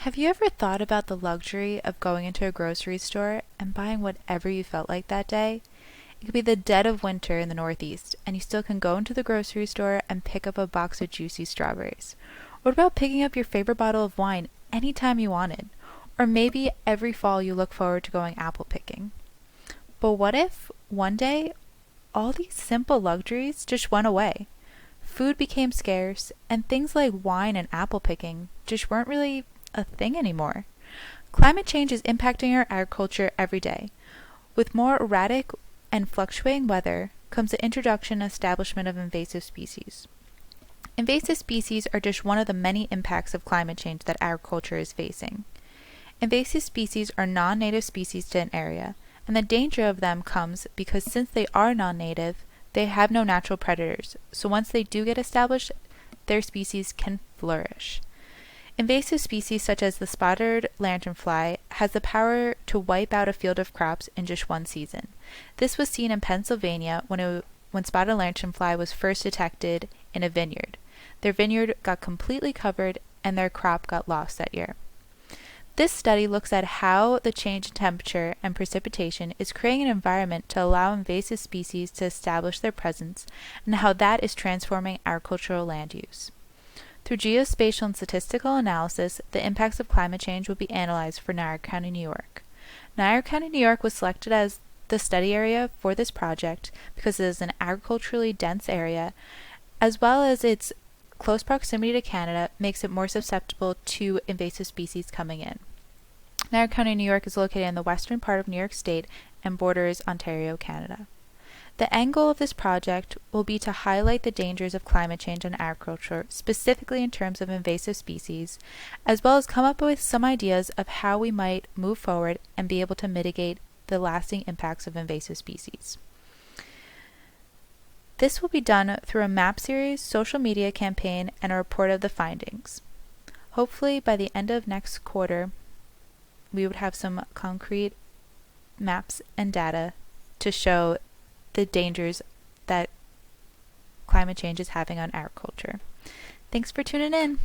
Have you ever thought about the luxury of going into a grocery store and buying whatever you felt like that day? It could be the dead of winter in the Northeast, and you still can go into the grocery store and pick up a box of juicy strawberries. What about picking up your favorite bottle of wine anytime you wanted? Or maybe every fall you look forward to going apple picking. But what if, one day, all these simple luxuries just went away? Food became scarce, and things like wine and apple picking just weren't really a thing anymore. Climate change is impacting our agriculture every day. With more erratic and fluctuating weather comes the introduction and establishment of invasive species. Invasive species are just one of the many impacts of climate change that agriculture is facing. Invasive species are non-native species to an area, and the danger of them comes because since they are non-native, they have no natural predators, so once they do get established, their species can flourish. Invasive species such as the spotted lanternfly has the power to wipe out a field of crops in just one season. This was seen in Pennsylvania when spotted lanternfly was first detected in a vineyard. Their vineyard got completely covered and their crop got lost that year. This study looks at how the change in temperature and precipitation is creating an environment to allow invasive species to establish their presence and how that is transforming agricultural land use. Through geospatial and statistical analysis, the impacts of climate change will be analyzed for Niagara County, New York. Niagara County, New York was selected as the study area for this project because it is an agriculturally dense area, as well as its close proximity to Canada makes it more susceptible to invasive species coming in. Niagara County, New York is located in the western part of New York State and borders Ontario, Canada. The end goal of this project will be to highlight the dangers of climate change on agriculture, specifically in terms of invasive species, as well as come up with some ideas of how we might move forward and be able to mitigate the lasting impacts of invasive species. This will be done through a map series, social media campaign, and a report of the findings. Hopefully by the end of next quarter, we would have some concrete maps and data to show the dangers that climate change is having on agriculture. Thanks for tuning in.